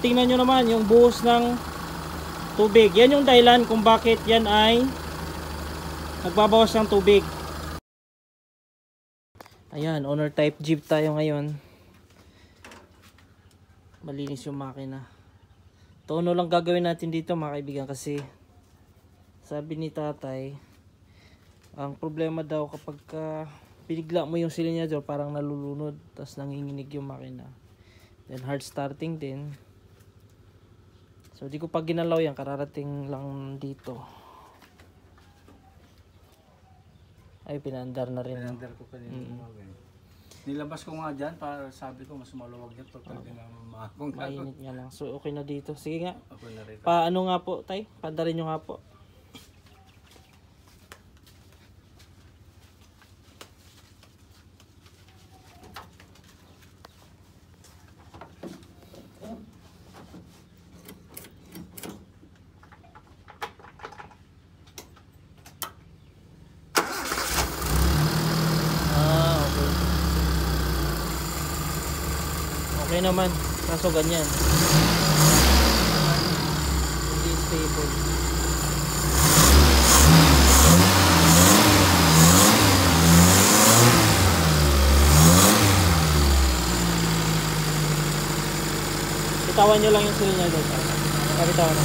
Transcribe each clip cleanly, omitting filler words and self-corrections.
tingnan nyo naman yung buhos ng tubig. Yan yung dahilan kung bakit yan ay nagbabawas ng tubig. Ayan, owner type jeep tayo ngayon. Malinis yung makina. Tono lang gagawin natin dito mga kaibigan, kasi sabi ni tatay, ang problema daw kapag binigla mo yung silinyador, parang nalulunod, tapos nanginginig yung makina. Then hard starting din. So di ko pa ginalaw yan, kararating lang dito. Ay, pinaandar na rin. Pinaandar ko kanina. Nilabas ko nga dyan para sabi ko mas maluwag dito. Mainit nga lang. So okay na dito. Sige nga. Okay na rin. Paano nga po, tay? Pandarin nyo nga po. Okay naman, kaso ganyan hindi stable. Bitawan nyo lang yung silinyador. Bitawan na.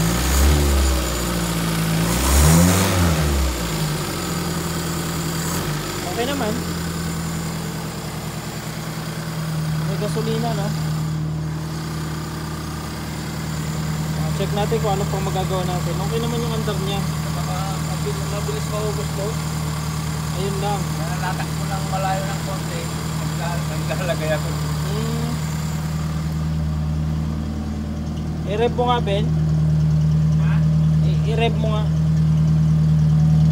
Okay naman, may gasolina na. Check natin kung ano pang magagawa natin. Okay naman yung andar niya. Mabilis maubos ko. Ayun lang. Nalatak ko lang malayo ng konti. Naglalagay ako. I-rev mo nga, Ben. Ha? I-rev mo nga.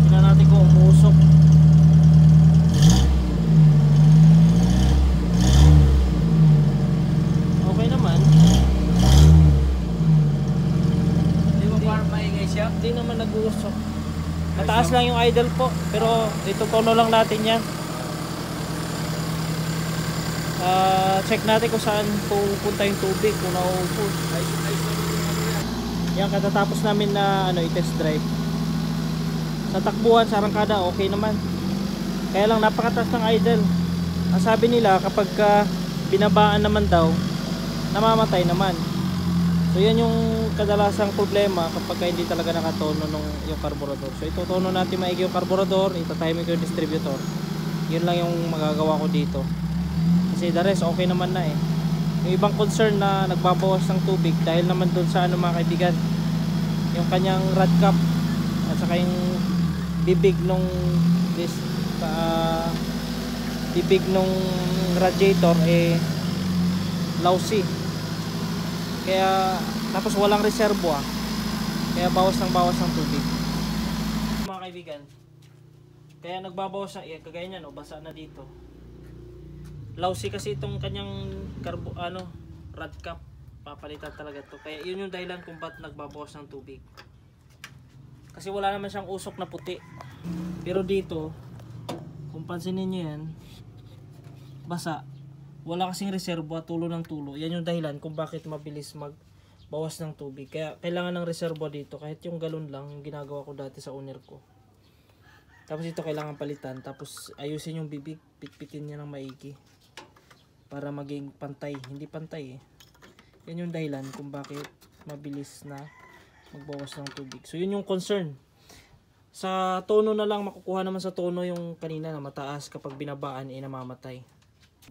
Tingnan natin kung umusok. Okay naman. Hindi naman nag-uusok. Mataas lang yung idle po, pero ito tono lang natin yan. Check natin kung saan pupunta yung tubig, kung nauubos. Yan, katatapos namin na i-test drive. Sa takbuhan, sa arangkada, okay naman. Kaya lang napakataas ng idle. Ang sabi nila, kapag binabaan naman daw, namamatay naman. So yan yung kadalasang problema kapag hindi talaga nakatono yung carburetor. So itutono natin maigi yung carburetor, itatiming ko yung distributor. Yun lang yung magagawa ko dito. Kasi the rest okay naman na eh. Yung ibang concern na nagbabawas ng tubig dahil naman dun sa mga kaibigan, yung kanyang rod cap at saka yung bibig nung radiator lousy. Kaya tapos walang reservoir, kaya bawas ng tubig mga kaibigan. Kaya nagbabawas ng kagaya niyan, basa na dito. Lousy kasi itong kanyang rod cap, papalitan talaga to. Kaya yun yung dahilan kung ba't nagbabawas ng tubig, kasi wala naman siyang usok na puti. Pero dito kung pansinin niyo yan, basa. Wala kasing reservoir, tulo ng tulo. Yan yung dahilan kung bakit mabilis magbawas ng tubig. Kaya kailangan ng reservoir dito. Kahit yung galon lang, yung ginagawa ko dati sa owner ko. Tapos ito kailangan palitan. Tapos ayusin yung bibig, pitpitin niya ng maigi para maging pantay. Hindi pantay eh. Yan yung dahilan kung bakit mabilis na magbawas ng tubig. So yun yung concern. Sa tono na lang, makukuha naman sa tono yung kanina na mataas, kapag binabaan namamatay.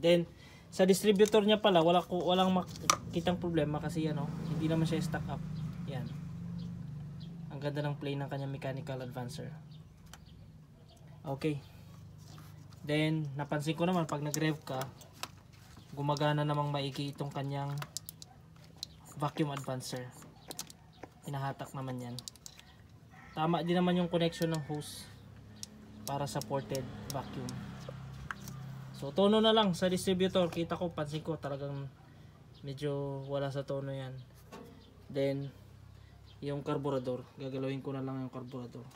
Then sa distributor niya pala, walang makitang problema kasi yan hindi naman siya stack up. Yan. Ang ganda ng play ng kanyang mechanical advancer. Okay. Then napansin ko naman pag nag-rev ka, gumagana namang maigi itong kanyang vacuum advancer. Hinahatak naman yan. Tama din naman yung connection ng hose para supported vacuum. So tono na lang sa distributor, kita ko, pansin ko talagang medyo wala sa tono yan. Then yung carburetor, gagalawin ko na lang yung carburetor.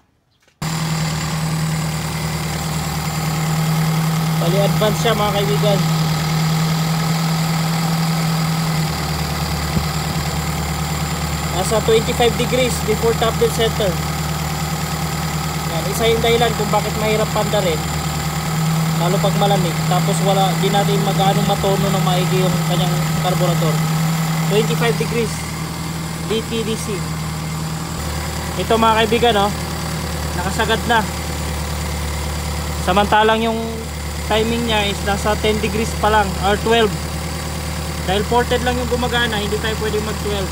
Bali advance siya mga kaibigan. nasa 25 degrees before top dead center. Yan, isa yung dahilan kung bakit mahirap panda rin, lalo pag malamig. Tapos wala, di natin mag-anong matono ng maigi yung kanyang carburetor. 25 degrees DTDC. Ito mga kaibigan, oh, nakasagad na. Samantalang yung timing niya is nasa 10 degrees pa lang or 12. Dahil ported lang yung gumagana, hindi tayo pwedeng mag 12.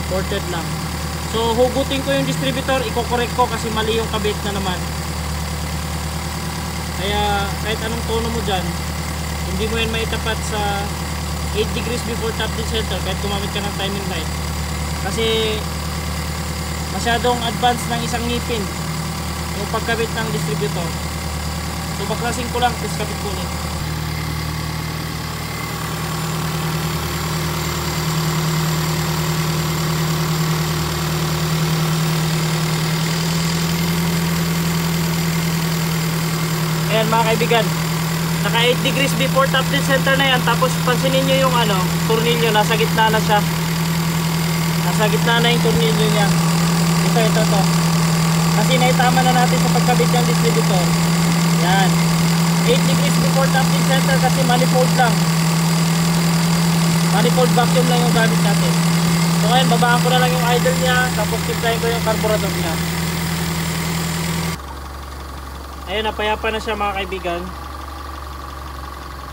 Ported lang. So hugutin ko yung distributor, i-correct ko kasi mali yung kabit na naman. Kaya kahit anong tono mo dyan, hindi mo yan maitapat sa 8 degrees before top dead center kahit gumamit ka ng timing light. Kasi masyadong advance ng isang ngipin yung pagkabit ng distributor. So baklasin ko lang, tapos kabit ko ulit. Ayan mga kaibigan, naka 8 degrees before top dead center na yan. Tapos pansinin nyo yung tornilyo, nasa gitna na siya. Nasa gitna na yung tornilyo niya. Ito. Kasi naitama na natin sa pagkabit ng distributor. Yan, 8 degrees before top dead center kasi manifold lang. Manifold vacuum lang yung gamit natin. So ngayon, babaan ko na lang yung idle niya. Tapos timplahin ko yung carburetor niya. Ayun, napayapa na siya mga kaibigan.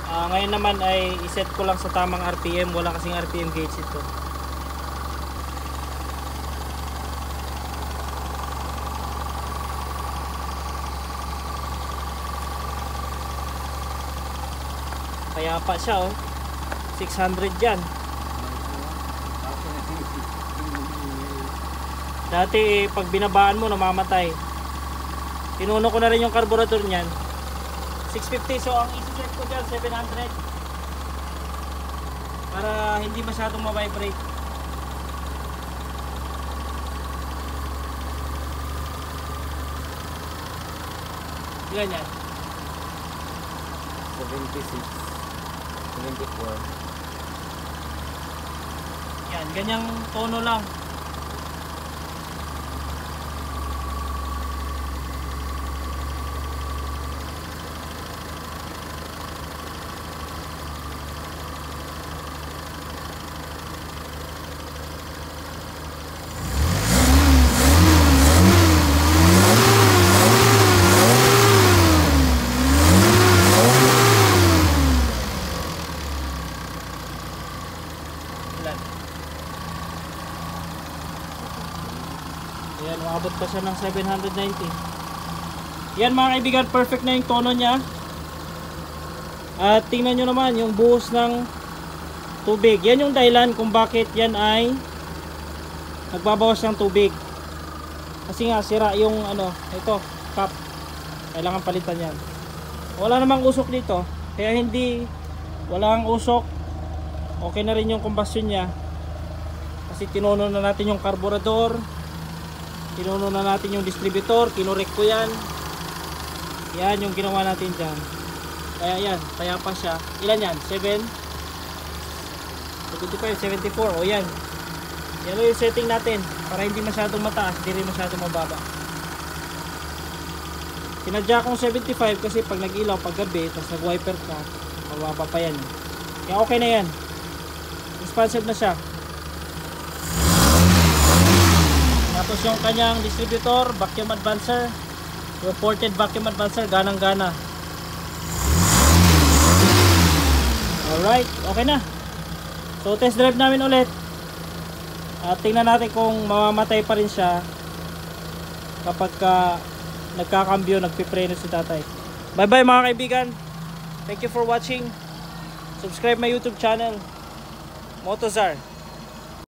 Ngayon naman ay iset ko lang sa tamang RPM. Wala kasing RPM gauge ito. Payapa siya, oh. 600 yan. Dati pag binabaan mo namamatay. Pinuno ko na rin yung carburetor niyan. 650, so ang isi-set ko dyan 700 para hindi masyadong ma-vibrate. Ilan yan? 76, 74. Yan, ganyang tono lang. Ayan, maabot pa siya ng 790. Yan mga kaibigan, perfect na yung tono niya. At tingnan nyo naman yung buhos ng tubig. Yan yung dahilan kung bakit yan ay nagbabawas ng tubig. Kasi nga sira yung ito, cap. Kailangan palitan yan. Wala namang usok dito, kaya hindi walang usok. Okay na rin yung combustion niya. Kasi tinuno na natin yung carburetor. Tinuno na natin yung distributor, kinorek ko yan. Yan yung ginawa natin dyan. Kaya yan, kaya pa siya. Ilan yan? 7? 75, 74. O yan. Yan yung setting natin. Para hindi masyadong mataas, hindi rin masyadong mababa. Sinadya kong 75 kasi pag nag-ilaw, pag gabi, tapos nag-wiper ka, mababa pa yan. Kaya okay na yan. Responsive na siya. Tapos yung kanyang distributor, vacuum advancer, yung ported vacuum advancer, ganang-gana. Alright, okay na. So test drive namin ulit. At tingnan natin kung mamamatay pa rin siya kapag nagkakambyo, nagpipreno si tatay. Bye bye mga kaibigan. Thank you for watching. Subscribe my YouTube channel, Motozar.